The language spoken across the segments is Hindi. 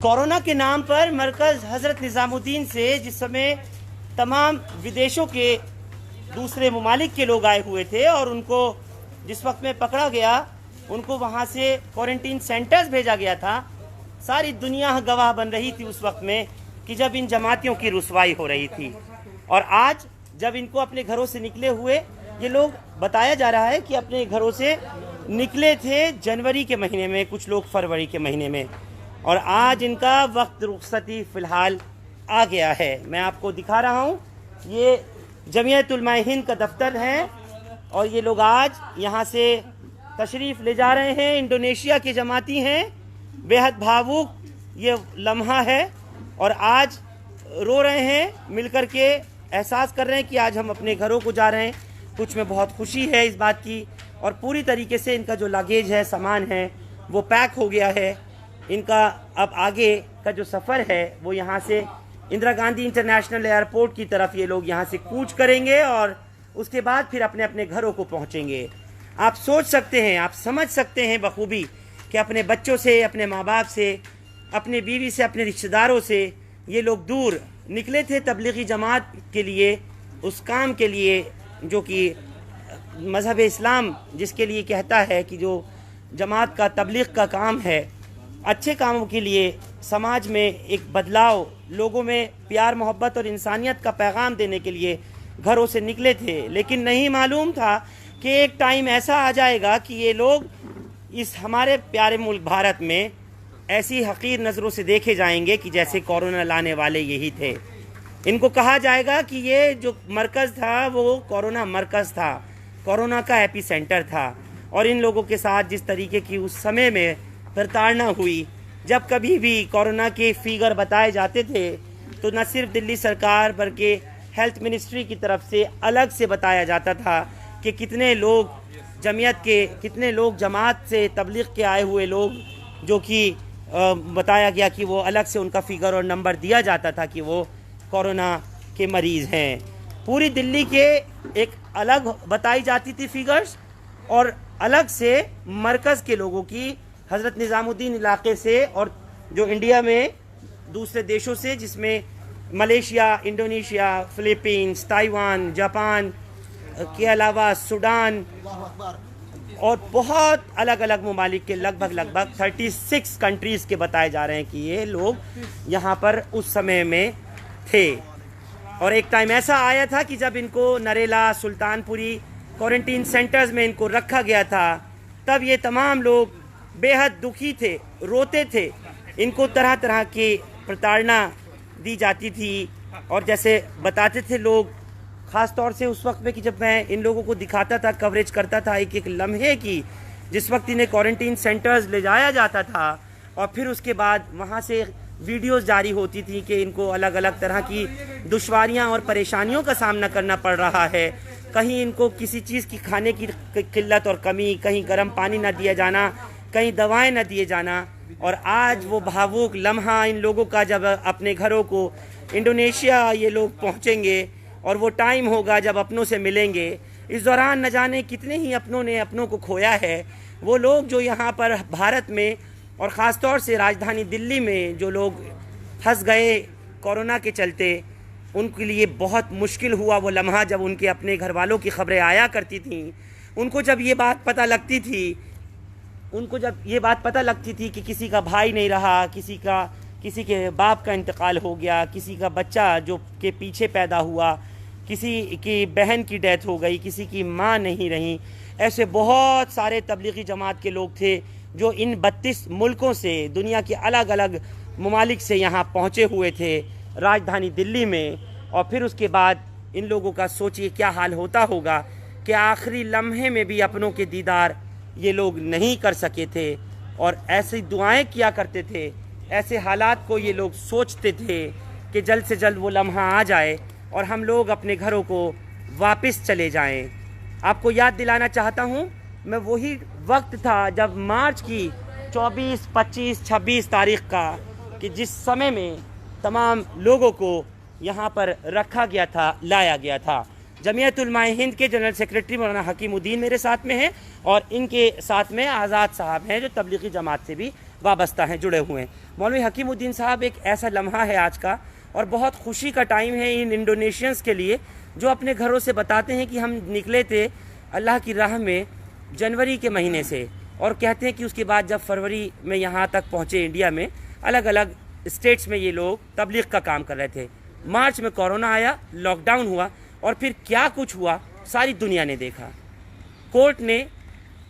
कोरोना के नाम पर मरकज़ हज़रत निज़ामुद्दीन से जिस समय तमाम विदेशों के दूसरे ममालिक के लोग आए हुए थे और उनको जिस वक्त में पकड़ा गया, उनको वहाँ से क्वारंटीन सेंटर्स भेजा गया था। सारी दुनिया गवाह बन रही थी उस वक्त में कि जब इन जमातियों की रुसवाई हो रही थी। और आज जब इनको अपने घरों से निकले हुए ये लोग, बताया जा रहा है कि अपने घरों से निकले थे जनवरी के महीने में, कुछ लोग फरवरी के महीने में, और आज इनका वक्त रुखसती फ़िलहाल आ गया है। मैं आपको दिखा रहा हूँ, ये जमीयत उलमा हिंद का दफ्तर है और ये लोग आज यहाँ से तशरीफ़ ले जा रहे हैं। इंडोनेशिया के जमाती हैं, बेहद भावुक ये लम्हा है और आज रो रहे हैं, मिलकर के एहसास कर रहे हैं कि आज हम अपने घरों को जा रहे हैं। कुछ में बहुत खुशी है इस बात की, और पूरी तरीके से इनका जो लगेज है, सामान है, वो पैक हो गया है। इनका अब आगे का जो सफ़र है वो यहाँ से इंदिरा गांधी इंटरनेशनल एयरपोर्ट की तरफ ये लोग यहाँ से कूच करेंगे और उसके बाद फिर अपने अपने घरों को पहुँचेंगे। आप सोच सकते हैं, आप समझ सकते हैं बखूबी कि अपने बच्चों से, अपने माँ बाप से, अपने बीवी से, अपने रिश्तेदारों से ये लोग दूर निकले थे तबलीगी जमात के लिए, उस काम के लिए जो कि मज़हब इस्लाम जिसके लिए कहता है कि जो जमात का तबलीग का काम है, अच्छे कामों के लिए, समाज में एक बदलाव, लोगों में प्यार मोहब्बत और इंसानियत का पैगाम देने के लिए घरों से निकले थे। लेकिन नहीं मालूम था कि एक टाइम ऐसा आ जाएगा कि ये लोग इस हमारे प्यारे मुल्क भारत में ऐसी हकीर नज़रों से देखे जाएंगे कि जैसे कोरोना लाने वाले यही थे। इनको कहा जाएगा कि ये जो मरकज़ था वो कोरोना मरकज़ था, कोरोना का एपी सेंटर था। और इन लोगों के साथ जिस तरीके की उस समय में प्रताड़ना हुई, जब कभी भी कोरोना के फिगर बताए जाते थे तो न सिर्फ दिल्ली सरकार बल्कि हेल्थ मिनिस्ट्री की तरफ से अलग से बताया जाता था कि कितने लोग जमीयत के, कितने लोग जमात से तबलीग के आए हुए लोग, जो कि बताया गया कि वो अलग से उनका फिगर और नंबर दिया जाता था कि वो कोरोना के मरीज़ हैं। पूरी दिल्ली के एक अलग बताई जाती थी फिगर्स, और अलग से मरकज़ के लोगों की हज़रत निज़ामुद्दीन इलाके से और जो इंडिया में दूसरे देशों से, जिसमें Malaysia, Indonesia, Philippines, Taiwan, Japan के अलावा सूडान और बहुत अलग अलग ममालिक के लगभग 36 कंट्रीज़ के बताए जा रहे हैं कि ये लोग यहाँ पर उस समय में थे। और एक टाइम ऐसा आया था कि जब इनको नरेला, सुल्तानपुरी क्वारंटीन सेंटर्स में इनको रखा गया था, तब ये तमाम लोग बेहद दुखी थे, रोते थे। इनको तरह तरह की प्रताड़ना दी जाती थी और जैसे बताते थे लोग, ख़ास तौर से उस वक्त में कि जब मैं इन लोगों को दिखाता था, कवरेज करता था एक एक लम्हे की, जिस वक्त इन्हें क्वारंटीन सेंटर्स ले जाया जाता था और फिर उसके बाद वहाँ से वीडियोस जारी होती थी कि इनको अलग अलग तरह की दुश्वारियाँ और परेशानियों का सामना करना पड़ रहा है। कहीं इनको किसी चीज़ की खाने की किल्लत और कमी, कहीं गर्म पानी ना दिया जाना, कहीं दवाएं न दिए जाना। और आज वो भावुक लम्हा इन लोगों का, जब अपने घरों को इंडोनेशिया ये लोग पहुंचेंगे और वो टाइम होगा जब अपनों से मिलेंगे। इस दौरान न जाने कितने ही अपनों ने अपनों को खोया है। वो लोग जो यहाँ पर भारत में और ख़ास तौर से राजधानी दिल्ली में जो लोग फंस गए कोरोना के चलते, उनके लिए बहुत मुश्किल हुआ वो लम्हा जब उनके अपने घर वालों की ख़बरें आया करती थीं। उनको जब ये बात पता लगती थी कि किसी का भाई नहीं रहा, किसी के बाप का इंतकाल हो गया, किसी का बच्चा जो के पीछे पैदा हुआ, किसी की बहन की डेथ हो गई, किसी की माँ नहीं रही, ऐसे बहुत सारे तबलीगी जमात के लोग थे जो इन 32 मुल्कों से, दुनिया के अलग अलग ममालिक से यहाँ पहुँचे हुए थे राजधानी दिल्ली में। और फिर उसके बाद इन लोगों का सोचिए क्या हाल होता होगा कि आखिरी लम्हे में भी अपनों के दीदार ये लोग नहीं कर सके थे और ऐसी दुआएं किया करते थे। ऐसे हालात को ये लोग सोचते थे कि जल्द से जल्द वो लम्हा आ जाए और हम लोग अपने घरों को वापस चले जाएं। आपको याद दिलाना चाहता हूँ, मैं वही वक्त था जब मार्च की 24, 25, 26 तारीख़ का, कि जिस समय में तमाम लोगों को यहाँ पर रखा गया था, लाया गया था। जमीयत उलमा हिंद के जनरल सेक्रेटरी मौलाना हकीमुद्दीन मेरे साथ में हैं और इनके साथ में आज़ाद साहब हैं जो तबलीगी जमात से भी वाबस्ता हैं, जुड़े हुए हैं। मौलवी हकीमुद्दीन साहब, एक ऐसा लम्हा है आज का और बहुत खुशी का टाइम है इन इंडोनेशियंस के लिए जो अपने घरों से बताते हैं कि हम निकले थे अल्लाह की राह में जनवरी के महीने से, और कहते हैं कि उसके बाद जब फरवरी में यहाँ तक पहुँचे इंडिया में, अलग अलग स्टेट्स में ये लोग तबलीग का काम कर रहे थे। मार्च में कोरोना आया, लॉकडाउन हुआ, और फिर क्या कुछ हुआ सारी दुनिया ने देखा। कोर्ट ने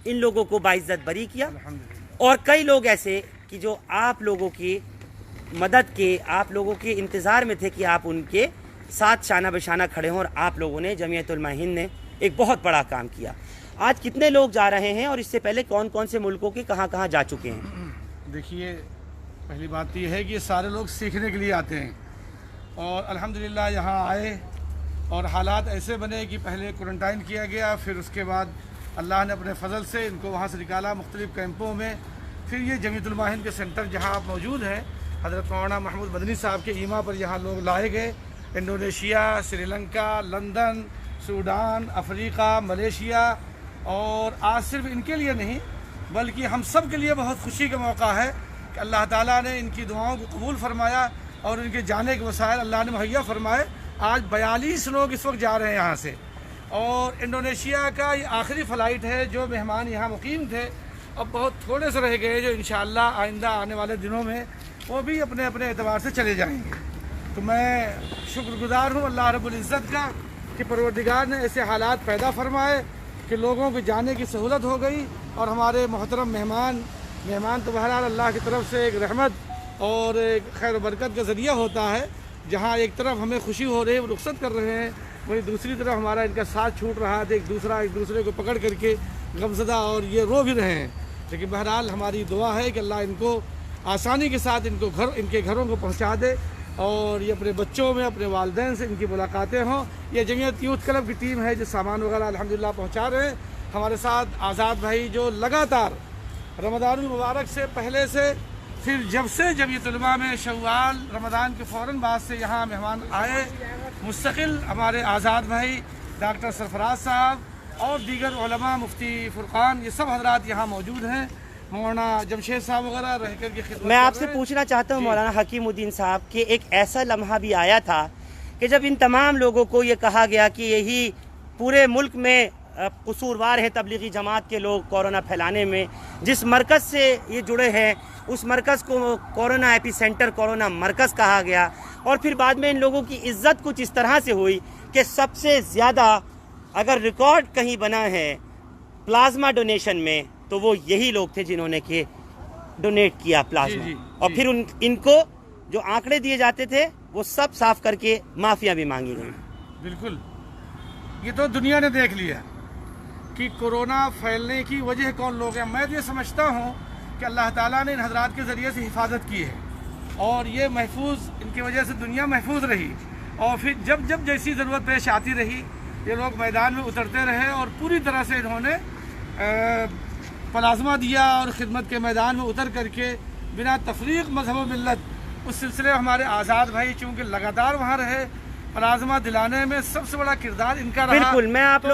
इन लोगों को बाइज्जत बरी किया, और कई लोग ऐसे कि जो आप लोगों की मदद के, आप लोगों के इंतज़ार में थे कि आप उनके साथ शाना बशाना खड़े हों, और आप लोगों ने, जमीयत उलमा हिंद ने एक बहुत बड़ा काम किया। आज कितने लोग जा रहे हैं और इससे पहले कौन कौन से मुल्कों के कहाँ कहाँ जा चुके हैं? देखिए, पहली बात तो ये है कि ये सारे लोग सीखने के लिए आते हैं, और अल्हम्दुलिल्लाह यहाँ आए और हालात ऐसे बने कि पहले क्वारंटाइन किया गया, फिर उसके बाद अल्लाह ने अपने फजल से इनको वहाँ से निकाला मुख्तलिफ़ कैंपों में। फिर ये जमीयत उलमा हिंद के सेंटर जहाँ आप मौजूद हैं, हज़रत मौलाना महमूद मदनी साहब के ईमा पर यहाँ लोग लाए गए। Indonesia, Sri Lanka, London, Sudan, Africa, Malaysia, और आज सिर्फ इनके लिए नहीं बल्कि हम सब के लिए बहुत खुशी का मौका है कि अल्लाह ताला ने इनकी दुआओं को कबूल फरमाया और इनके जाने के वसाइल अल्लाह ने मुहैया फरमाए। आज 42 लोग इस वक्त जा रहे हैं यहाँ से, और इंडोनेशिया का ये आखिरी फ़्लाइट है जो मेहमान यहाँ मुकीम थे। अब बहुत थोड़े से रह गए जो इंशाअल्लाह आइंदा आने वाले दिनों में वो भी अपने अपने एतबार से चले जाएंगे। तो मैं शुक्रगुजार हूँ अल्लाह रब्बुल इज़्ज़त का कि परवरदिगार ने ऐसे हालात पैदा फरमाए कि लोगों को जाने की सहूलत हो गई, और हमारे मोहतरम मेहमान तो बहरहाल अल्लाह की तरफ से एक रहमत और एक खैर व बरकत का ज़रिया होता है। जहाँ एक तरफ हमें खुशी हो रही है, वो रुखसत कर रहे हैं, वहीं दूसरी तरफ हमारा इनका साथ छूट रहा है, एक दूसरे को पकड़ करके गमज़दा, और ये रो भी रहे हैं। लेकिन बहरहाल हमारी दुआ है कि अल्लाह इनको आसानी के साथ इनके घरों को पहुँचा दे, और ये अपने बच्चों में, अपने वालिदैन से इनकी मुलाकातें हों। ये जमीयत यूथ क्लब की टीम है जो सामान वगैरह अल्हम्दुलिल्लाह पहुँचा रहे हैं। हमारे साथ आज़ाद भाई जो लगातार रमज़ानुल मुबारक से पहले से, फिर जब से जमीयत उलमा में शव्वाल रमज़ान के फ़ौरन बाद से यहाँ मेहमान आए, मुस्तकिल हमारे आज़ाद भाई, डॉक्टर सरफराज साहब और दीगर उलमा, मुफ्ती फुरकान, ये सब हजरात यहाँ मौजूद हैं, मौलाना जमशेद साहब वगैरह रह कर के खिदमत। मैं आपसे पूछना चाहता हूँ मौलाना हकीमुद्दीन साहब कि एक ऐसा लम्हा भी आया था कि जब इन तमाम लोगों को ये कहा गया कि यही पूरे मुल्क में कसूरवार है तबलीगी जमात के लोग कोरोना फैलाने में, जिस मरकज़ से ये जुड़े हैं उस मरकज़ को कोरोना एपी सेंटर, कोरोना मरकज़ कहा गया, और फिर बाद में इन लोगों की इज्जत कुछ इस तरह से हुई कि सबसे ज़्यादा अगर रिकॉर्ड कहीं बना है प्लाज्मा डोनेशन में तो वो यही लोग थे जिन्होंने के डोनेट किया प्लाज्मा। और फिर इनको जो आंकड़े दिए जाते थे वो सब साफ करके माफिया भी मांगी गई। बिल्कुल, ये तो दुनिया ने देख लिया कि कोरोना फैलने की वजह कौन लोग हैं। मैं तो ये समझता हूँ कि अल्लाह ताला ने इन हजरात के ज़रिए से हिफाजत की है, और ये महफूज, इनकी वजह से दुनिया महफूज रही, और फिर जब जैसी ज़रूरत पेश आती रही ये लोग मैदान में उतरते रहे, और पूरी तरह से इन्होंने प्लाज्मा दिया, और ख़िदमत के मैदान में उतर करके बिना तफरीक मजहब व मिल्लत, उस सिलसिले में हमारे आज़ाद भाई चूँकि लगातार वहाँ रहे, प्लाज्मा दिलाने में सबसे बड़ा किरदार इनका रहा। बिल्कुल, मैं आप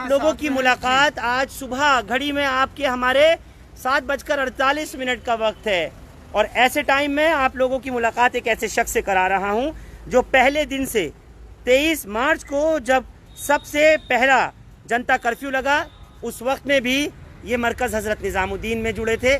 लोगों की मुलाकात आज सुबह घड़ी में आपके हमारे 7:48 का वक्त है, और ऐसे टाइम में आप लोगों की मुलाकात एक ऐसे शख्स से करा रहा हूं जो पहले दिन से 23 मार्च को जब सबसे पहला जनता कर्फ्यू लगा उस वक्त में भी ये मरकज़ हज़रत निज़ामुद्दीन में जुड़े थे,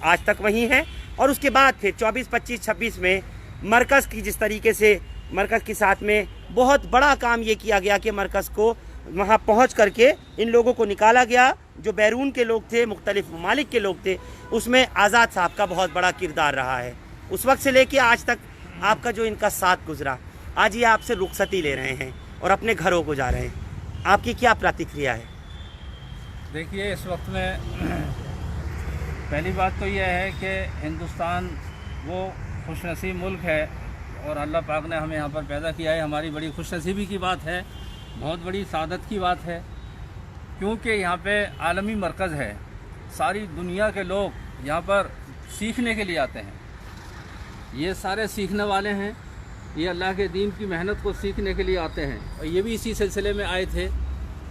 आज तक वहीं हैं, और उसके बाद फिर 24, 25, 26 में मरकज़ की जिस तरीके से मरकज़ के साथ में बहुत बड़ा काम ये किया गया कि मरकज़ को वहाँ पहुँच करके इन लोगों को निकाला गया जो बैरून के लोग थे, मुख्तलिफ ममालिक के लोग थे, उसमें आज़ाद साहब का बहुत बड़ा किरदार रहा है। उस वक्त से लेके आज तक आपका जो इनका साथ गुजरा, आज ये आपसे रुखसती ले रहे हैं और अपने घरों को जा रहे हैं, आपकी क्या प्रतिक्रिया है? देखिए, इस वक्त में पहली बात तो यह है कि हिंदुस्तान वो खुशनसीब मुल्क है और अल्लाह पाक ने हमें यहाँ पर पैदा किया है। हमारी बड़ी खुशनसीबी की बात है, बहुत बड़ी सादत की बात है, क्योंकि यहाँ पे आलमी मरकज़ है। सारी दुनिया के लोग यहाँ पर सीखने के लिए आते हैं। ये सारे सीखने वाले हैं, ये अल्लाह के दीन की मेहनत को सीखने के लिए आते हैं, और ये भी इसी सिलसिले में आए थे,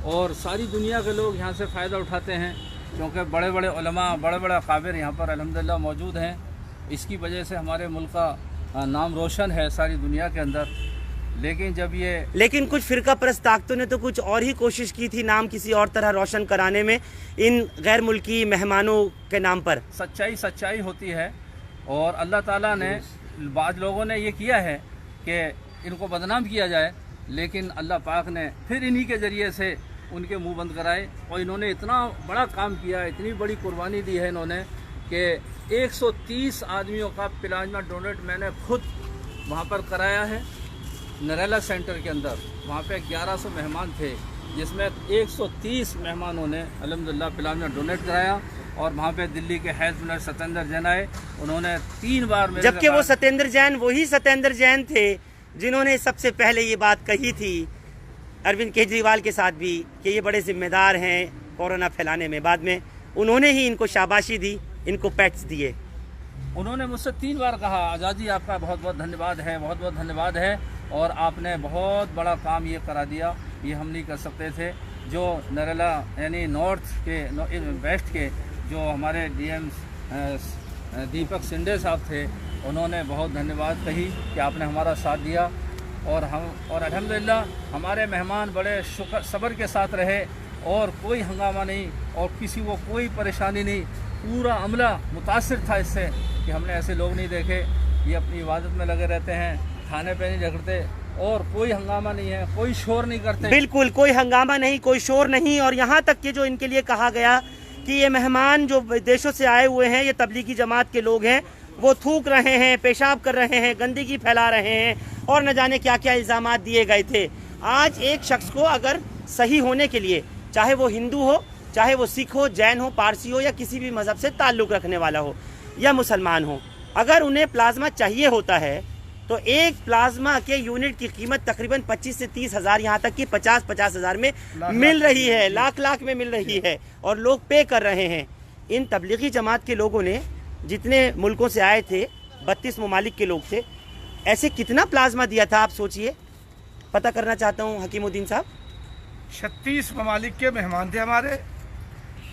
और सारी दुनिया के लोग यहाँ से फ़ायदा उठाते हैं। क्योंकि बड़े बड़े उलमा, बड़े बड़े अकाबिर यहाँ पर अल्हम्दुलिल्लाह मौजूद हैं। इसकी वजह से हमारे मुल्क का नाम रोशन है सारी दुनिया के अंदर। लेकिन कुछ फ़िरका परस्त ताकतों ने तो कुछ और ही कोशिश की थी नाम किसी और तरह रोशन कराने में इन गैर मुल्की मेहमानों के नाम पर। सच्चाई होती है और अल्लाह ताला ने, बाद लोगों ने ये किया है कि इनको बदनाम किया जाए, लेकिन अल्लाह पाक ने फिर इन्हीं के ज़रिए से उनके मुंह बंद कराए। और इन्होंने इतना बड़ा काम किया, इतनी बड़ी कुर्बानी दी है इन्होंने कि 130 आदमियों का प्लाज्मा डोनेट मैंने खुद वहाँ पर कराया है नरेला सेंटर के अंदर। वहाँ पे 1100 मेहमान थे, जिसमें 130 मेहमानों ने अल्हम्दुलिल्लाह प्लाज्मा डोनेट कराया। और वहाँ पे दिल्ली के हेल्थ मिनिस्टर सत्येंद्र जैन आए, उन्होंने 3 बार मेरे, जबकि वो सत्येंद्र जैन वही सत्येंद्र जैन थे जिन्होंने सबसे पहले ये बात कही थी अरविंद केजरीवाल के साथ भी कि ये बड़े जिम्मेदार हैं कोरोना फैलाने में। बाद में उन्होंने ही इनको शाबाशी दी, इनको पैट्स दिए। उन्होंने मुझसे 3 बार कहा, आज़ादी आपका बहुत बहुत धन्यवाद है, बहुत बहुत धन्यवाद है, और आपने बहुत बड़ा काम ये करा दिया, ये हम नहीं कर सकते थे। जो नरेला यानी नॉर्थ के, वेस्ट के जो हमारे डीएम दीपक सिंडे साहब थे, उन्होंने बहुत धन्यवाद कही कि आपने हमारा साथ दिया। और अल्हम्दुलिल्लाह हमारे मेहमान बड़े शुक्र सब्र के साथ रहे और कोई हंगामा नहीं और किसी को कोई परेशानी नहीं। पूरा अमला मुतासिर था इससे कि हमने ऐसे लोग नहीं देखे, ये अपनी इबादत में लगे रहते हैं, खाने पे नहीं झगड़ते और कोई हंगामा नहीं है, कोई शोर नहीं करते। बिल्कुल कोई हंगामा नहीं, कोई शोर नहीं। और यहाँ तक कि जो इनके लिए कहा गया कि ये मेहमान जो विदेशों से आए हुए हैं, ये तबलीगी जमात के लोग हैं, वो थूक रहे हैं, पेशाब कर रहे हैं, गंदगी फैला रहे हैं और न जाने क्या क्या इल्ज़ामात दिए गए थे। आज एक शख्स को अगर सही होने के लिए, चाहे वो हिंदू हो, चाहे वो सिख हो, जैन हो, पारसी हो या किसी भी मज़हब से ताल्लुक़ रखने वाला हो या मुसलमान हो, अगर उन्हें प्लाज्मा चाहिए होता है तो एक प्लाज्मा के यूनिट की कीमत तकरीबन 25 से 30 हज़ार, यहाँ तक कि 50-50 हज़ार में मिल रही है, लाख में मिल रही है और लोग पे कर रहे हैं। इन तबलीगी जमात के लोगों ने जितने मुल्कों से आए थे, 32 ममालिक के लोग थे, ऐसे कितना प्लाज्मा दिया था आप सोचिए। पता करना चाहता हूँ हकीमुद्दीन साहब। 36 ममालिक के मेहमान थे हमारे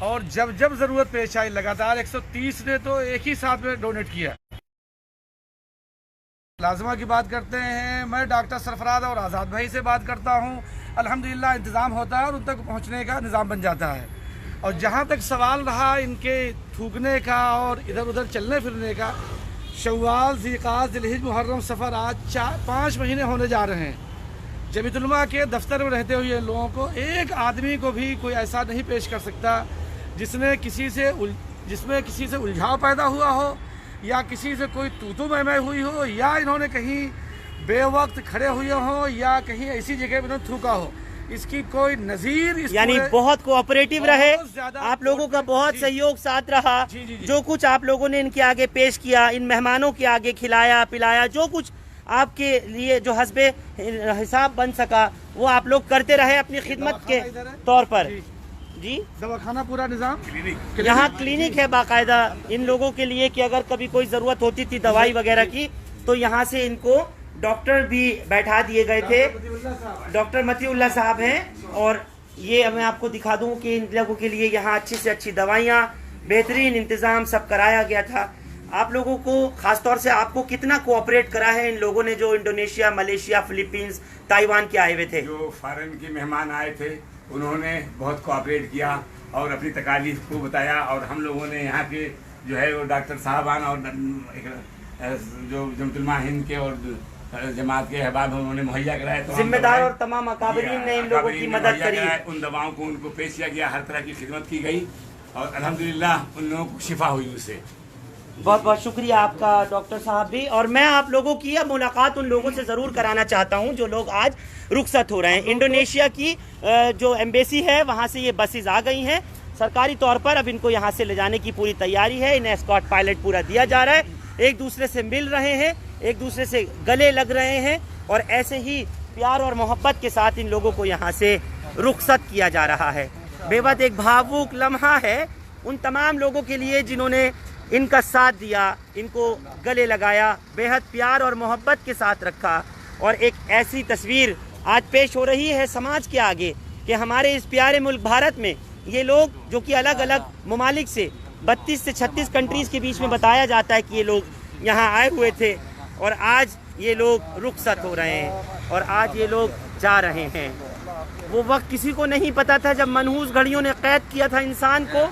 और जब जब ज़रूरत पेश आई लगातार 130 ने तो एक ही साथ में डोनेट किया। प्लाज्मा की बात करते हैं, मैं डॉक्टर सरफराज और आज़ाद भाई से बात करता हूं। अल्हम्दुलिल्लाह इंतज़ाम होता है और उन तक पहुंचने का निज़ाम बन जाता है। और जहां तक सवाल रहा इनके थूकने का और इधर उधर चलने फिरने का, शव्वाल, ज़िलक़ाद, ज़िलहिज, मुहर्रम, सफ़र, आज 5 महीने होने जा रहे हैं। जमीयतुल उलमा के दफ्तर में रहते हुए लोगों को, एक आदमी को भी कोई ऐसा नहीं पेश कर सकता जिसमें किसी से उलझाव पैदा हुआ हो या किसी से कोई तू मैं हुई हो या इन्होंने कहीं बेवक्त खड़े हुए हो या कहीं ऐसी जगह पर इन्होंने थूका हो। इसकी कोई नज़ीर, यानी बहुत कोऑपरेटिव रहे, आप लोगों का बहुत सहयोग साथ रहा। जो कुछ आप लोगों ने इनके आगे पेश किया, इन मेहमानों के आगे खिलाया पिलाया, जो कुछ आपके लिए जो हस्बे हिसाब बन सका वो आप लोग करते रहे अपनी खिदमत के तौर पर। जी, दवाखाना पूरा निज़ाम, यहाँ क्लिनिक है बाकायदा इन लोगों के लिए कि अगर कभी कोई ज़रूरत होती थी दवाई वगैरह की तो यहाँ से इनको डॉक्टर भी बैठा दिए गए थे। डॉक्टर मतीउल्लाह साहब हैं और ये मैं आपको दिखा दूं कि इन लोगों के लिए यहाँ अच्छी से अच्छी दवाइयाँ, बेहतरीन इंतज़ाम सब कराया गया था। आप लोगों को ख़ास तौर से आपको कितना कोऑपरेट करा है इन लोगों ने जो इंडोनेशिया, मलेशिया, फिलीपींस, ताइवान के आए हुए थे? जो फॉरेन के मेहमान आए थे उन्होंने बहुत कोऑपरेट किया और अपनी तकालीफ को बताया और हम लोगों ने यहाँ के जो है वो डॉक्टर साहबान और जो जमीयतुल उलमा हिंद के और जमात के अहबाब उन्होंने मुहैया कराया। तो जिम्मेदार और तमाम अकाबरीन ने इन लोगों की मदद करी। उन दवाओं को उनको पेश किया गया, हर तरह की खिदमत की गई और अल्हम्दुलिल्लाह उन लोगों को शिफा हुई उससे। बहुत बहुत शुक्रिया आपका डॉक्टर साहब भी। और मैं आप लोगों की अब मुलाकात उन लोगों से ज़रूर कराना चाहता हूं जो लोग आज रुखसत हो रहे हैं। इंडोनेशिया की जो एम्बेसी है वहां से ये बसेज आ गई हैं सरकारी तौर पर। अब इनको यहां से ले जाने की पूरी तैयारी है, इन्हें एस्कॉर्ट पायलट पूरा दिया जा रहा है, एक दूसरे से मिल रहे हैं, एक दूसरे से गले लग रहे हैं और ऐसे ही प्यार और मोहब्बत के साथ इन लोगों को यहाँ से रुखसत किया जा रहा है। बेहद एक भावुक लम्हा है उन तमाम लोगों के लिए जिन्होंने इनका साथ दिया, इनको गले लगाया, बेहद प्यार और मोहब्बत के साथ रखा। और एक ऐसी तस्वीर आज पेश हो रही है समाज के आगे कि हमारे इस प्यारे मुल्क भारत में ये लोग जो कि अलग अलग ममालिक से 32 से 36 कंट्रीज़ के बीच में बताया जाता है कि ये लोग यहाँ आए हुए थे और आज ये लोग रुखसत हो रहे हैं और आज ये लोग जा रहे हैं। वो वक्त किसी को नहीं पता था जब मनहूस घड़ियों ने कैद किया था इंसान को,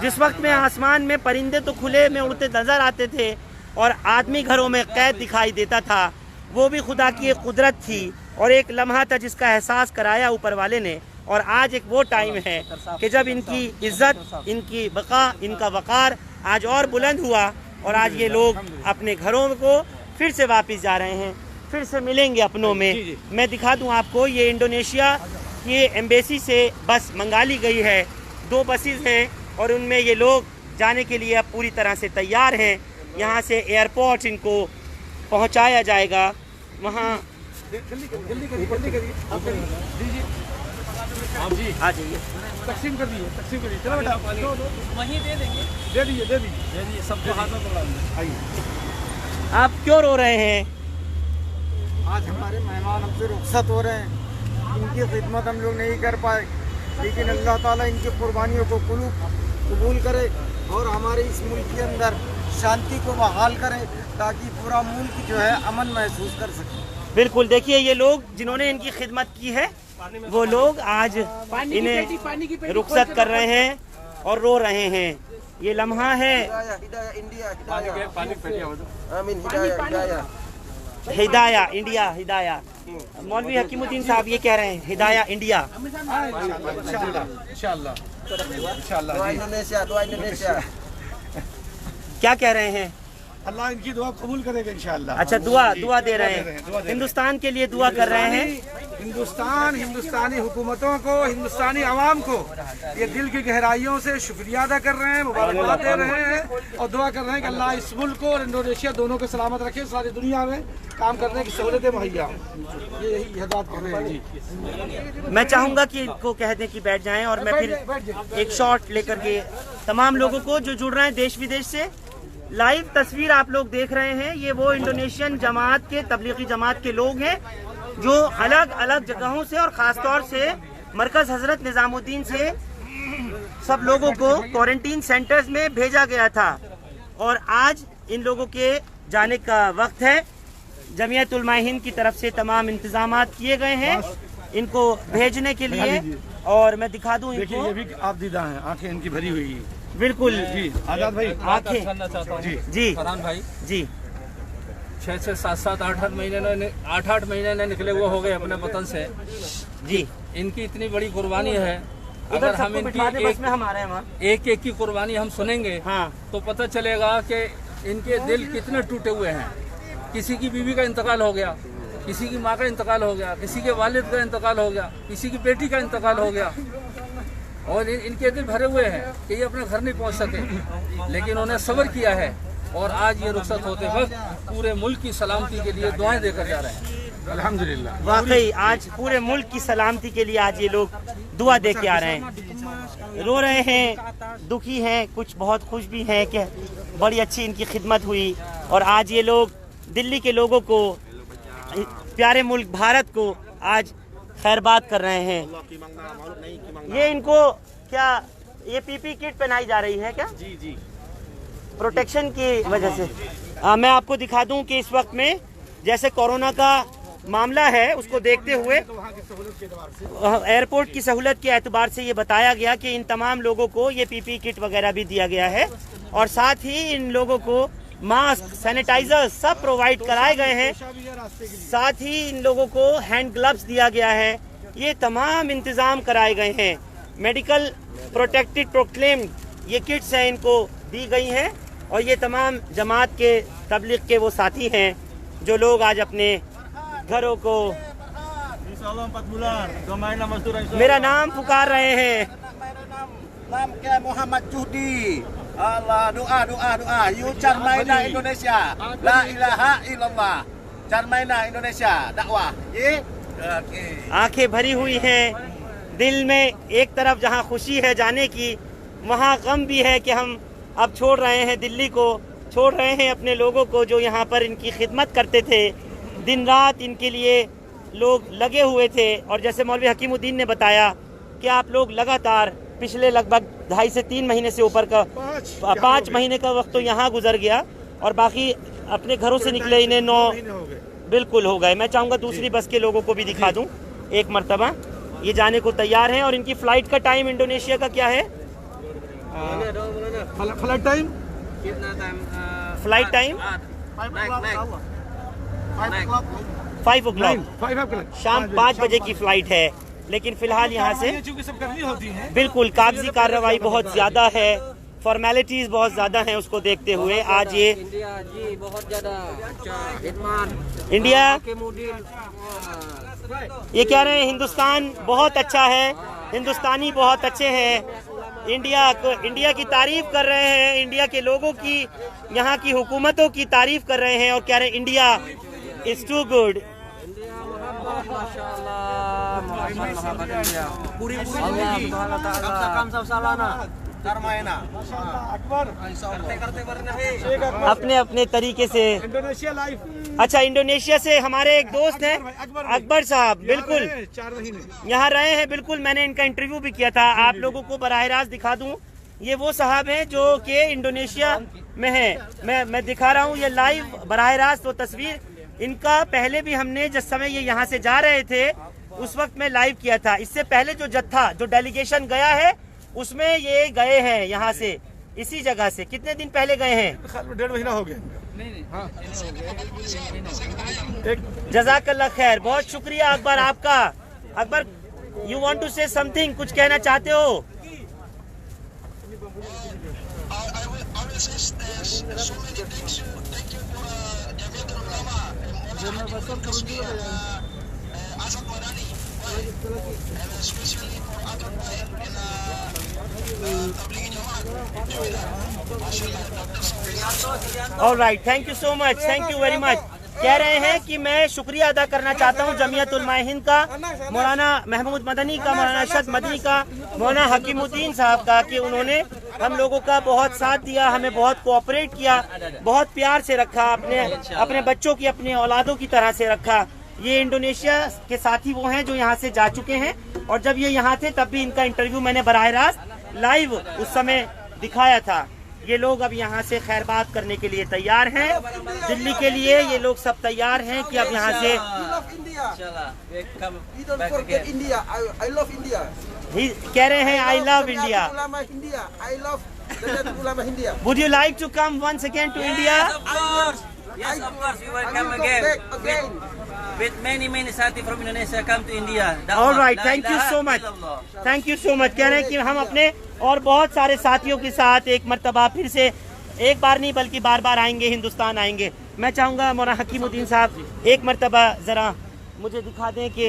जिस वक्त में आसमान में परिंदे तो खुले में उड़ते नज़र आते थे और आदमी घरों में कैद दिखाई देता था। वो भी खुदा की एक कुदरत थी और एक लम्हा था जिसका एहसास कराया ऊपर वाले ने। और आज एक वो टाइम है कि जब इनकी इज्जत, इनकी बका, इनका वक़ार आज और बुलंद हुआ और आज ये लोग अपने घरों को फिर से वापस जा रहे हैं, फिर से मिलेंगे अपनों में। मैं दिखा दूं आपको, ये इंडोनेशिया की एम्बेसी से बस मंगा ली गई है। 2 बसेस हैं और उनमें ये लोग जाने के लिए अब पूरी तरह से तैयार हैं। यहाँ से एयरपोर्ट इनको पहुँचाया जाएगा। वहाँ आ जाइए, तकसीम कर दीजिए, तकसीम कर दीजिए। चलो बेटा, वहीं दे देंगे, दे दीजिए सबको हाथ में पकड़ा देंगे। आइए। आप क्यों रो रहे हैं? आज हमारे मेहमान हमसे रुखसत हो रहे हैं, इनकी खिदमत हम लोग नहीं कर पाए, लेकिन अल्लाह ताला इनकी कुर्बानियों को कबूल करे और हमारे इस मुल्क के अंदर शांति को बहाल करे ताकि पूरा मुल्क जो है अमन महसूस कर सके। बिल्कुल, देखिए ये लोग जिन्होंने इनकी खिदमत की है वो लोग आज इन्हें रुखसत कर रहे हैं और रो रहे हैं। ये लम्हा है हिदाया इंडिया, हिदाया। मौलवी हकीमुद्दीन साहब ये कह रहे हैं हिदाया इंडिया। इंडोनेशिया क्या कह रहे हैं? अल्लाह इनकी दुआ कबूल करेगा इंशाअल्लाह। अच्छा, दुआ दे रहे हैं, हिंदुस्तान के लिए दुआ कर रहे हैं। हिंदुस्तान, हिंदुस्तानी हुकूमतों को, हिंदुस्तानी आवाम को ये दिल की गहराइयों से शुक्रिया अदा कर रहे हैं, मुबारकबाद दे रहे हैं और दुआ कर रहे हैं कि अल्लाह इस मुल्क को और इंडोनेशिया दोनों को सलामत रखे, सारी दुनिया में काम करने की सहूलतें मुहैया हों। ये यही हिदायत कर रहे हैं जी। मैं चाहूँगा कि इनको कह दें कि बैठ जाएं और मैं फिर एक शॉट लेकर के तमाम लोगों को जो जुड़ रहे हैं देश विदेश से, लाइव तस्वीर आप लोग देख रहे हैं। ये वो इंडोनेशियन जमात के, तबलीगी जमात के लोग हैं जो अलग अलग जगहों से और ख़ास तौर से मरकज़ हज़रत निज़ामुद्दीन से सब लोगों को क्वारंटीन सेंटर्स में भेजा गया था और आज इन लोगों के जाने का वक्त है। जमीयत उलमा हिंद की तरफ से तमाम इंतजामात किए गए हैं इनको भेजने के लिए। और मैं दिखा दूं देखिए, इनको, ये भी आप दीदा हैं, आंखें इनकी भरी हुई है। बिल्कुल जी आजाद भाई, आंखें करना चाहता हूँ जी फरहान भाई, जी 6 7 8 महीने ने निकले हुए हो गए अपने वतन से जी। इनकी इतनी बड़ी कुर्बानी है। इधर अगर हम सबको इनकी बिठा दें, बस में हम आ रहे हैं वहाँ। एक की कुर्बानी हम सुनेंगे हाँ, तो पता चलेगा कि इनके दिल कितने टूटे हुए हैं। किसी की बीवी का इंतकाल हो गया, किसी की माँ का इंतकाल हो गया, किसी के वालिद का इंतकाल हो गया, किसी की बेटी का इंतकाल हो गया और इनके दिल भरे हुए हैं कि ये अपने घर नहीं पहुंच सके, लेकिन उन्हें सब्र किया है और आज ये रुखसत होते वक्त पूरे मुल्क की सलामती के लिए दुआएं देकर जा रहे हैं। अल्हम्दुलिल्लाह। वाकई आज पूरे मुल्क की सलामती के लिए आज ये लोग दुआ दे के आ रहे हैं। रो रहे हैं, दुखी हैं, कुछ बहुत खुश भी हैं कि बड़ी अच्छी इनकी खिदमत हुई और आज ये लोग दिल्ली के लोगों को, प्यारे मुल्क भारत को आज खैरबाद कर रहे हैं। ये इनको क्या ये पीपी किट पहनाई जा रही है क्या? जी जी, प्रोटेक्शन की वजह से। मैं आपको दिखा दूं कि इस वक्त में जैसे कोरोना का मामला है उसको देखते हुए एयरपोर्ट की सहूलत के एतबार से ये बताया गया कि इन तमाम लोगों को ये पीपी किट वगैरह भी दिया गया है और साथ ही इन लोगों को मास्क, सैनिटाइजर सब प्रोवाइड कराए गए हैं। साथ ही इन लोगों को हैंड ग्लव्स दिया गया है। ये तमाम इंतजाम कराए गए हैं। मेडिकल प्रोटेक्टेड प्रोक्लेम ये किट्स हैं, इनको दी गई हैं और ये तमाम जमात के तबलीग के वो साथी हैं जो लोग आज अपने घरों को मेरा नाम पुकार रहे हैं। नाम क्या? Mohammad Judi. Allah doa you Carmaina Indonesia, la ilaha illallah, Carmaina Indonesia दावा ये। आंखें भरी हुई हैं, दिल में एक तरफ जहां खुशी है जाने की, वहां गम भी है कि हम अब छोड़ रहे हैं दिल्ली को, छोड़ रहे हैं अपने लोगों को जो यहाँ पर इनकी खिदमत करते थे। दिन रात इनके लिए लोग लगे हुए थे और जैसे मौलवी हकीमुद्दीन ने बताया कि आप लोग लगातार पिछले लगभग 2.5 से 3 महीने से ऊपर का 5 महीने का वक्त तो यहाँ गुजर गया और बाकी अपने घरों से निकले इन्हें 9 बिल्कुल हो गए। मैं चाहूँगा दूसरी बस के लोगों को भी दिखा दूँ एक मरतबा। ये जाने को तैयार हैं और इनकी फ़्लाइट का टाइम इंडोनेशिया का क्या है? Flight time flight time 5 o'clock, शाम 5 बजे की फ़्लाइट है। लेकिन फ़िलहाल यहाँ से चूंकि सब करनी होती है, बिल्कुल कागजी कार्रवाई बहुत ज़्यादा है, फॉर्मेलिटीज़ बहुत ज़्यादा हैं, उसको देखते हुए आज ये इंडिया जी बहुत ज़्यादा इंडिया के मॉडल ये कह रहे हैं हिंदुस्तान बहुत अच्छा है, हिंदुस्तानी बहुत अच्छे हैं, इंडिया की तारीफ कर रहे हैं, इंडिया के लोगों की, यहाँ की हुकूमतों की तारीफ कर रहे हैं और कह रहे हैं इंडिया इज टू गुड। अपने अपने तरीके से इंडोनेशिया लाइफ। अच्छा, इंडोनेशिया से हमारे एक दोस्त हैं अकबर साहब, बिल्कुल 4 महीने यहाँ रहे हैं। बिल्कुल मैंने इनका इंटरव्यू भी किया था, आप लोगों को बराह रास्त दिखा दूं। ये वो साहब हैं जो कि इंडोनेशिया में हैं। मैं दिखा रहा हूँ ये लाइव बराह रास्त वो तस्वीर। इनका पहले भी हमने जिस समय ये यहाँ से जा रहे थे उस वक्त मैं लाइव किया था। इससे पहले जो जत्था जो डेलीगेशन गया है उसमें ये गए हैं यहाँ से, इसी जगह से। कितने दिन पहले गए हैं? 1.5 महीना हो गया। जज़ाकल्लाह खैर, बहुत शुक्रिया अकबर आपका। Akbar, you want to say something, कुछ कहना चाहते हो? All right, thank you so much, thank you very much. कह रहे हैं कि मैं शुक्रिया अदा करना चाहता हूं जमीयत उलमा हिंद का, मौलाना महमूद मदनी का, मौलाना अरशद मदनी का, मौलाना हकीमुद्दीन साहब का कि उन्होंने हम लोगों का बहुत साथ दिया, हमें बहुत कोऑपरेट किया, बहुत प्यार से रखा, अपने बच्चों की, अपने औलादों की तरह से रखा। ये इंडोनेशिया के साथी वो हैं जो यहाँ से जा चुके हैं और जब ये यहाँ थे तब भी इनका इंटरव्यू मैंने बराह रास्त लाइव उस समय दिखाया था। ये लोग अब यहाँ से खैरबात करने के लिए तैयार हैं, दिल्ली के लिए ये लोग सब तैयार हैं कि अब यहाँ से कह रहे हैं I love India. Would you like to come once again to India? Yes, of course, we will come again. With many sati from Indonesia come to India. All right, thank you so much. Thank you so much. कह रहे हैं कि हम अपने और बहुत सारे साथियों के साथ एक मर्तबा फिर से, एक बार नहीं बल्कि बार बार आएंगे, हिंदुस्तान आएंगे। मैं चाहूँगा मौलाना हकीमुद्दीन साहब एक मर्तबा ज़रा मुझे दिखा दें कि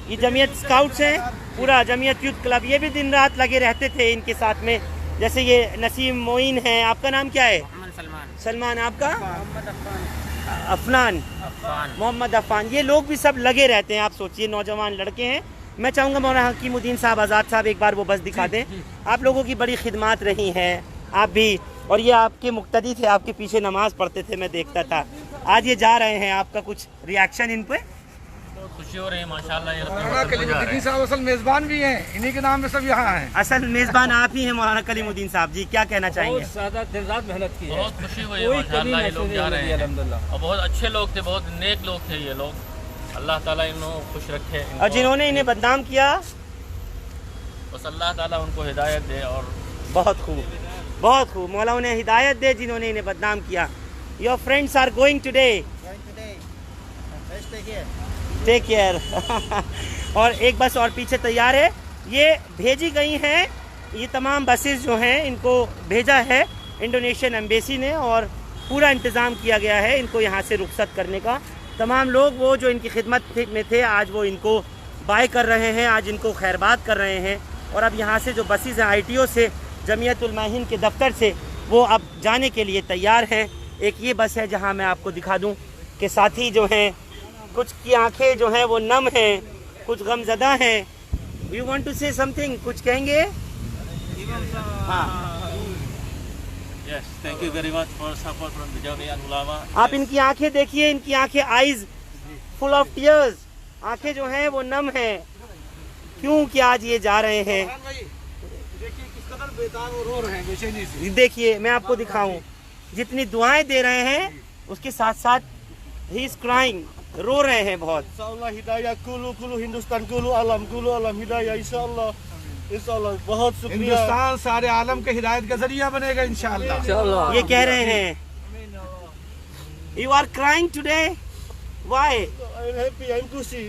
ये जमीयत स्काउट्स हैं, पूरा जमीयत यूथ क्लब, ये भी दिन रात लगे रहते थे इनके साथ में। जैसे ये नसीम मोइन है, आपका नाम क्या है? सलमान, आपका? अफनान, मोहम्मद अफान। ये लोग भी सब लगे रहते हैं, आप सोचिए नौजवान लड़के हैं। मैं चाहूँगा मौलाना हकीमुद्दीन साहब, आज़ाद साहब एक बार वो बस दिखा दें। आप लोगों की बड़ी खिदमत रही हैं, आप भी, और ये आपके मुक्तदी थे, आपके पीछे नमाज पढ़ते थे, मैं देखता था। आज ये जा रहे हैं, आपका कुछ रिएक्शन इन पे? खुशी हो रही है माशाल्लाह। कलीमुद्दीन साहब असल मेजबान भी हैं, इन्हीं के नाम में सब यहाँ हैं। असल मेजबान आप ही हैं मौलाना कलीमुद्दीन साहब जी, क्या कहना चाहेंगे? बहुत ज़्यादा दिन रात मेहनत की है, बहुत खुशी हुई है माशाल्लाह। ये लोग जा रहे हैं अल्हम्दुलिल्लाह, और बहुत अच्छे लोग थे, बहुत नेक लोग थे ये लोग। अल्लाह ताला इनको खुश रखे। और जिन्होंने इन्हें बदनाम किया बस अल्लाह ताला उनको हिदायत दे। और बहुत खूब, बहुत खूब, मौला उन्हें हिदायत दे जिन्होंने इन्हें बदनाम किया। Your friends are going today, take care. और एक बस और पीछे तैयार है, ये भेजी गई हैं, ये तमाम बसेस जो हैं इनको भेजा है इंडोनेशियन एम्बेसी ने और पूरा इंतज़ाम किया गया है इनको यहाँ से रुखसत करने का। तमाम लोग वो जो इनकी खिदमत में थे आज वो इनको बाय कर रहे हैं, आज इनको खैरबात कर रहे हैं। और अब यहाँ से जो बसेस हैं ITO से, जमीयत उलमा हिंद के दफ्तर से, वो अब जाने के लिए तैयार हैं। एक ये बस है जहाँ मैं आपको दिखा दूँ कि साथी जो हैं कुछ की आंखें जो हैं वो नम हैं, कुछ गमज़दा हैं। You want to say something, कुछ कहेंगे? हाँ, yes, thank you very much for support from the Jamiat Ulama. आप इनकी आंखें देखिए, इनकी आंखें आइज फुल ऑफ टीयर्स, आंखें जो हैं वो नम हैं। क्यों कि आज ये जा रहे हैं। बेताब और रो रहे हैं बेचैनी से। देखिए मैं आपको दिखाऊं, जितनी दुआएं दे रहे हैं उसके साथ साथ ही इज क्राइंग, रो रहे हैं बहुत। इंशाअल्लाह हिदायah कुलू हिंदुस्तान कुलू आलम हिदायah इंशाअल्लाह बहुत शुक्रिया। हिंदुस्तान सारे आलम के हिदायत का जरिया बनेगा इंशाअल्लाह। ये कह रहे हैं। You are crying today, why? I am happy, I am खुशी।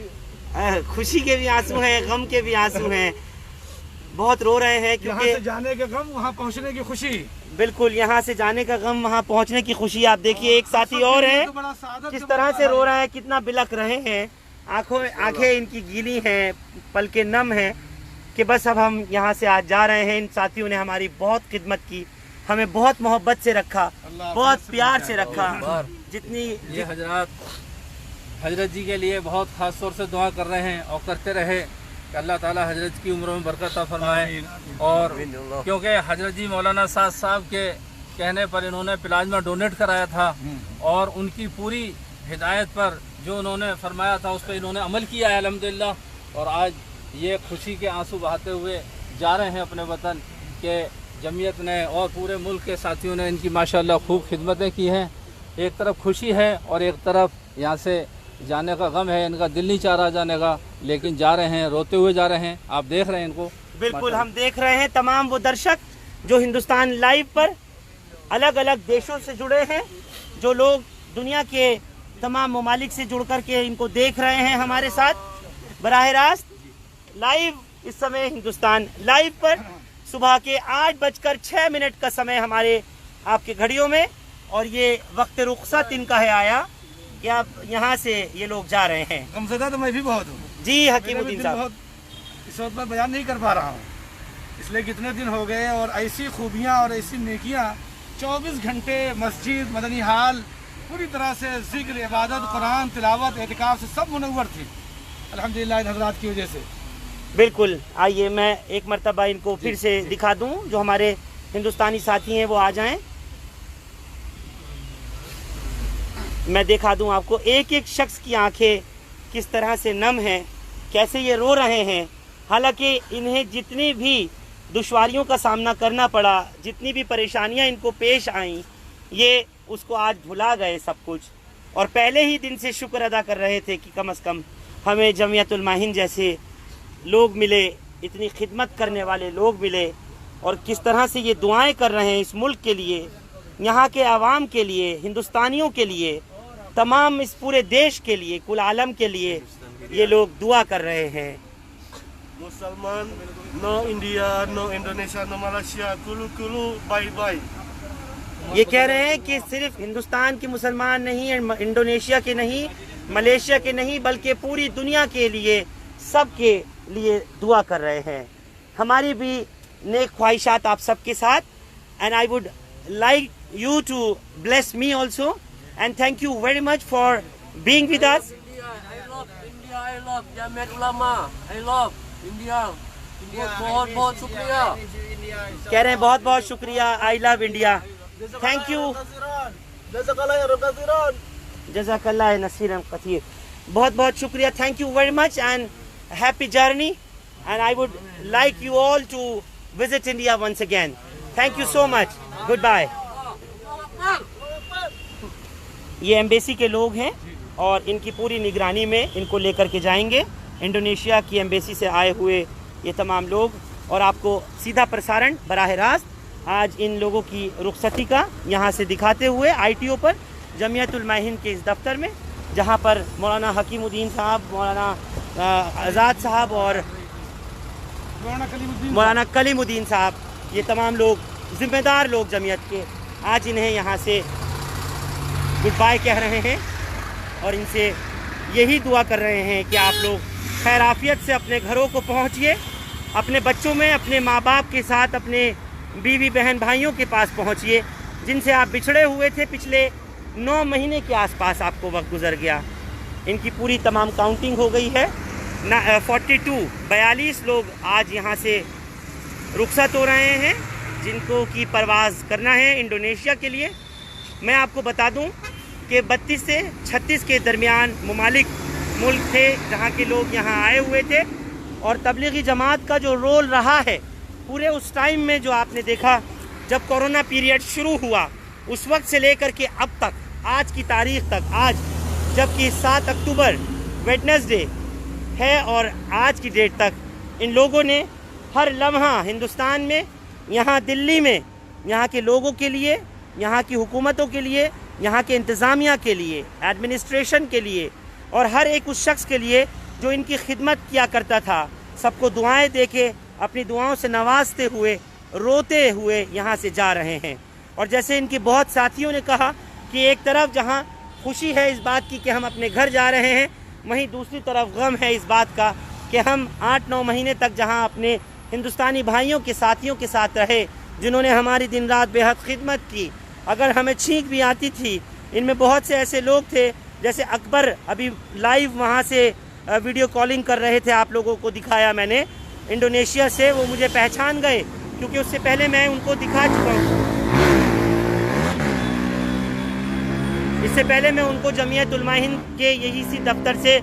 खुशी के भी आंसू हैं, गम के भी आंसू हैं, बहुत रो रहे हैं यहाँ क्योंकि से जाने के गम वहाँ पहुँचने की खुशी। बिल्कुल, यहाँ से जाने का गम वहाँ पहुँचने की खुशी। आप देखिए एक साथी और है किस तरह से रो रहा है, कितना बिलख रहे हैं, आंखें इनकी गीली हैं, पलकें नम हैं कि बस अब हम यहाँ से आज जा रहे हैं। इन साथियों ने हमारी बहुत खिदमत की, हमें बहुत मोहब्बत से रखा, बहुत प्यार से रखा। जितनी ये हजरत जी के लिए बहुत ख़ास तौर से दुआ कर रहे हैं और करते रहे कि अल्लाह ताला हजरत की उम्र में बरकत फरमाए। और क्योंकि हजरत जी मौलाना साहब के कहने पर इन्होंने प्लाज्मा डोनेट कराया था और उनकी पूरी हिदायत पर जो उन्होंने फरमाया था उस पर इन्होंने अमल किया है अल्हम्दुलिल्लाह। और आज ये खुशी के आंसू बहाते हुए जा रहे हैं अपने वतन के। जमीयत ने और पूरे मुल्क के साथियों ने इनकी माशाल्लाह खूब खिदमतें की हैं। एक तरफ खुशी है और एक तरफ यहाँ से जाने का गम है, इनका दिल नहीं चाह रहा जाने का, लेकिन जा रहे हैं, रोते हुए जा रहे हैं। आप देख रहे हैं इनको। बिल्कुल हम देख रहे हैं तमाम वो दर्शक जो हिंदुस्तान लाइव पर अलग अलग देशों से जुड़े हैं, जो लोग दुनिया के तमाम ममालिक से जुड़ कर के इनको देख रहे हैं हमारे साथ बराह रास्त लाइव। इस समय हिंदुस्तान लाइव पर सुबह के 8:06 का समय हमारे आपके घड़ियों में, और ये वक्त रुखसत इनका है आया कि आप यहाँ से ये लोग जा रहे हैं। गमज़दा तो मैं भी बहुत हूँ जी हकीमुद्दीन साहब। इस वक्त मैं बयान नहीं कर पा रहा हूँ, इसलिए कितने दिन हो गए। और ऐसी खूबियाँ और ऐसी नेकियाँ 24 घंटे मस्जिद मदनी हाल पूरी तरह से जिक्र, इबादत, कुरान तिलावत, एतिकाफ से सब मुनव्वर थी अल्हम्दुलिल्लाह इन हज़रात की वजह से। बिल्कुल, आइए मैं एक मरतबा इनको फिर से दिखा दूं, जो हमारे हिंदुस्तानी साथी हैं वो आ जाएं, मैं दिखा दूं आपको। एक एक शख्स की आंखें किस तरह से नम हैं, कैसे ये रो रहे हैं। हालांकि इन्हें जितनी भी दुश्वारियों का सामना करना पड़ा, जितनी भी परेशानियां इनको पेश आईं, ये उसको आज भुला गए सब कुछ, और पहले ही दिन से शुक्र अदा कर रहे थे कि कम से कम हमें जमीयतुल माहिन जैसे लोग मिले, इतनी खिदमत करने वाले लोग मिले, और किस तरह से ये दुआएं कर रहे हैं इस मुल्क के लिए, यहाँ के आवाम के लिए, हिंदुस्तानियों के लिए, तमाम इस पूरे देश के लिए, कुल आलम के लिए ये लोग दुआ कर रहे हैं। मुसलमान no India, no Indonesia, no Malaysia, कुलू कुलू बाय बाय। ये कह रहे हैं कि सिर्फ हिंदुस्तान के मुसलमान नहीं, इंडोनेशिया के नहीं, मलेशिया के नहीं, बल्कि पूरी दुनिया के लिए, सब के लिए दुआ कर रहे हैं। हमारी भी नेक ख्वाहिशात आप सबके साथ, and I would like you to bless me also, and thank you very much for being with us. I love Jamiat Ulama, I love India, बहुत बहुत शुक्रिया। कह रहे हैं बहुत बहुत शुक्रिया, I love India, thank you, जज़ाकल्लाह नसीरन कसीर, बहुत बहुत शुक्रिया, thank you very much and happy journey, and I would like you all to visit India once again, thank you so much, good bye. ये एम्बेसी के लोग हैं और इनकी पूरी निगरानी में इनको लेकर के जाएंगे, इंडोनेशिया की एम्बेसी से आए हुए ये तमाम लोग, और आपको सीधा प्रसारण बराह रास्त आज इन लोगों की रुखसती का यहाँ से दिखाते हुए ITO पर जमीयतुल माहिन के इस दफ्तर में, जहाँ पर मौलाना हकीमुद्दीन साहब, मौलाना आज़ाद साहब और मौलाना कलीमुद्दीन साहब, ये तमाम लोग ज़िम्मेदार लोग जमीयत के, आज इन्हें यहाँ से गुड बाय कह रहे हैं और इनसे यही दुआ कर रहे हैं कि आप लोग खैर आफियत से अपने घरों को पहुँचिए, अपने बच्चों में, अपने माँ बाप के साथ, अपने बीवी बहन भाइयों के पास पहुँचिए, जिनसे आप बिछड़े हुए थे। पिछले 9 महीने के आसपास आपको वक्त गुजर गया। इनकी पूरी तमाम काउंटिंग हो गई है, 42 लोग आज यहाँ से रुखसत हो रहे हैं, जिनको की परवाज़ करना है इंडोनेशिया के लिए। मैं आपको बता दूं कि 32 से 36 के दरमियान मुल्क थे जहाँ के लोग यहाँ आए हुए थे, और तबलीगी जमात का जो रोल रहा है पूरे उस टाइम में जो आपने देखा जब कोरोना पीरियड शुरू हुआ उस वक्त से लेकर के अब तक, आज की तारीख तक, आज जबकि 7 अक्टूबर वेडनेसडे है और आज की डेट तक इन लोगों ने हर लम्हा हिंदुस्तान में, यहाँ दिल्ली में, यहाँ के लोगों के लिए, यहाँ की हुकूमतों के लिए, यहाँ के इंतज़ामिया के लिए, एडमिनिस्ट्रेशन के लिए और हर एक उस शख्स के लिए जो इनकी खिदमत किया करता था, सबको दुआएं देके अपनी दुआओं से नवाजते हुए, रोते हुए यहाँ से जा रहे हैं। और जैसे इनके बहुत साथियों ने कहा कि एक तरफ जहाँ खुशी है इस बात की कि हम अपने घर जा रहे हैं, वहीं दूसरी तरफ गम है इस बात का कि हम 8-9 महीने तक जहाँ अपने हिंदुस्तानी भाइयों के साथियों के साथ रहे, जिन्होंने हमारी दिन रात बेहद खिदमत की, अगर हमें छींक भी आती थी, इनमें बहुत से ऐसे लोग थे जैसे अकबर अभी लाइव वहाँ से वीडियो कॉलिंग कर रहे थे, आप लोगों को दिखाया मैंने इंडोनेशिया से, वो मुझे पहचान गए क्योंकि उससे पहले मैं उनको दिखा चुका हूँ। इससे पहले मैं उनको जमीयत उलमा हिंद के यही सी दफ्तर से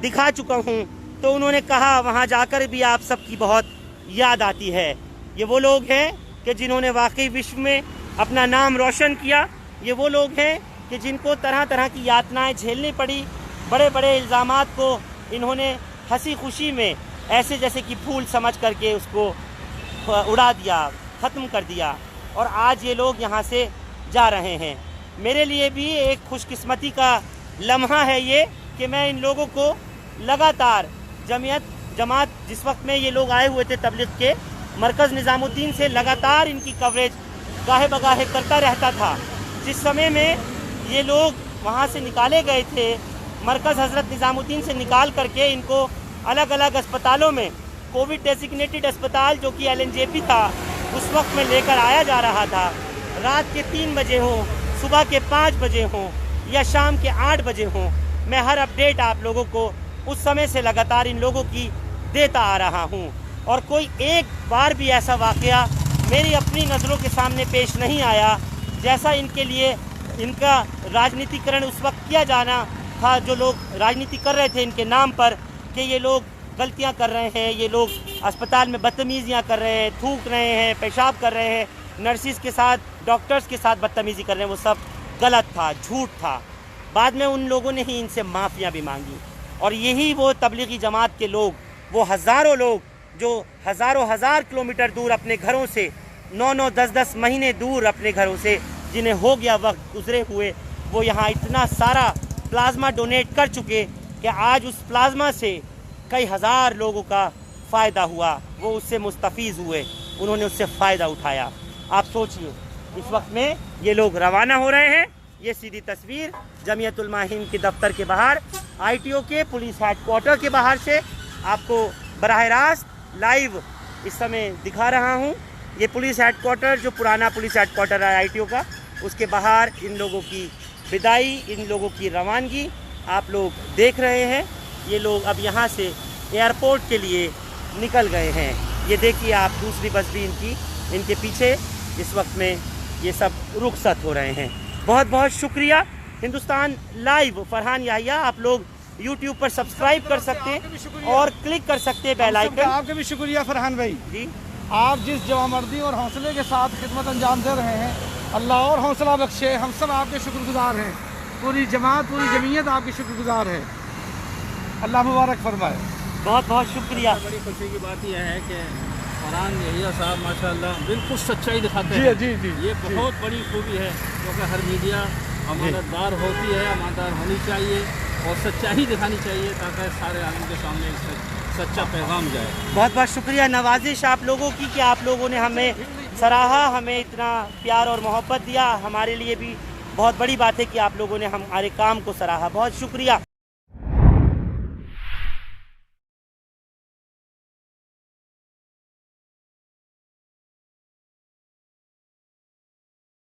दिखा चुका हूँ। तो उन्होंने कहा वहाँ जाकर भी आप सबकी बहुत याद आती है। ये वो लोग हैं कि जिन्होंने वाकई विश्व में अपना नाम रोशन किया। ये वो लोग हैं कि जिनको तरह तरह की यातनाएं झेलनी पड़ी। बड़े बड़े इल्ज़ामात को इन्होंने हंसी खुशी में ऐसे जैसे कि फूल समझ करके उसको उड़ा दिया, ख़त्म कर दिया और आज ये लोग यहाँ से जा रहे हैं। मेरे लिए भी एक खुशकिस्मती का लम्हा है ये कि मैं इन लोगों को लगातार जमात जिस वक्त में ये लोग आए हुए थे तबलीग के मरकज़ निज़ामुद्दीन से, लगातार इनकी कवरेज गाहे बगाहे करता रहता था। जिस समय में ये लोग वहाँ से निकाले गए थे, मरकज़ हज़रत निज़ामुद्दीन से निकाल करके इनको अलग अलग अस्पतालों में, कोविड डेसिग्नेटेड अस्पताल जो कि LNJP था, उस वक्त में लेकर आया जा रहा था। रात के 3 बजे हों, सुबह के 5 बजे हों या शाम के 8 बजे हों, मैं हर अपडेट आप लोगों को उस समय से लगातार इन लोगों की देता आ रहा हूं। और कोई एक बार भी ऐसा वाक़या मेरी अपनी नज़रों के सामने पेश नहीं आया जैसा इनके लिए इनका राजनीतिकरण उस वक्त किया जाना था। जो लोग राजनीति कर रहे थे इनके नाम पर कि ये लोग गलतियां कर रहे हैं, ये लोग अस्पताल में बदतमीज़ियां कर रहे हैं, थूक रहे हैं, पेशाब कर रहे हैं, नर्सिस के साथ, डॉक्टर्स के साथ बदतमीज़ी कर रहे हैं, वो सब गलत था, झूठ था। बाद में उन लोगों ने ही इनसे माफ़ियाँ भी मांगी। और यही वो तबलीगी जमात के लोग, वो हज़ारों लोग जो हज़ार किलोमीटर दूर अपने घरों से, 9-9, 10-10 महीने दूर अपने घरों से, जिन्हें हो गया वक्त गुजरे हुए, वो यहाँ इतना सारा प्लाज्मा डोनेट कर चुके कि आज उस प्लाज्मा से कई हज़ार लोगों का फ़ायदा हुआ। वो उससे मुस्तफ़ीज़ हुए, उन्होंने उससे फ़ायदा उठाया। आप सोचिए, इस वक्त में ये लोग रवाना हो रहे हैं। ये सीधी तस्वीर जमीयत उलमा हिंद के दफ्तर के बाहर, ITO के पुलिस हेडक्वार्टर के बाहर से आपको बराह रास्त लाइव इस समय दिखा रहा हूँ। ये पुलिस हेडक्वार्टर, जो पुराना पुलिस हेडक्वार्टर है ITO का, उसके बाहर इन लोगों की विदाई, इन लोगों की रवानगी आप लोग देख रहे हैं। ये लोग अब यहाँ से एयरपोर्ट के लिए निकल गए हैं। ये देखिए आप, दूसरी बस भी इनके पीछे इस वक्त में ये सब रुखसत हो रहे हैं। बहुत बहुत शुक्रिया। हिंदुस्तान लाइव फरहान याहिया आप लोग YouTube पर सब्सक्राइब कर सकते हैं और क्लिक कर सकते हैं बेल आइकन। आपके भी शुक्रिया फरहान भाई जी, आप जिस जवामर्दी और हौसले के साथ खिदमत अंजाम दे रहे हैं, अल्लाह और हौसला बख्शे। हम सब आपके शुक्रगुजार हैं, पूरी जमात, पूरी जमीयत आपकी शुक्रगुजार है। अल्लाह मुबारक फरमाए। बहुत बहुत शुक्रिया। बड़ी खुशी की बात यह है कि फरहान याहिया साहब माशाल्लाह बिल्कुल सच्चाई दिखाते हैं। जी जी, ये बहुत बड़ी खूबी है, क्योंकि हर मीडिया अमानतदार होती है, अमानतदार होनी चाहिए और सच्चाई दिखानी चाहिए ताकि सारे आलम के सामने सच्चा पैगाम जाए। बहुत बहुत शुक्रिया, नवाजिश आप लोगों की कि आप लोगों ने हमें सराहा, हमें इतना प्यार और मोहब्बत दिया। हमारे लिए भी बहुत बड़ी बात है कि आप लोगों ने हमारे काम को सराहा। बहुत शुक्रिया।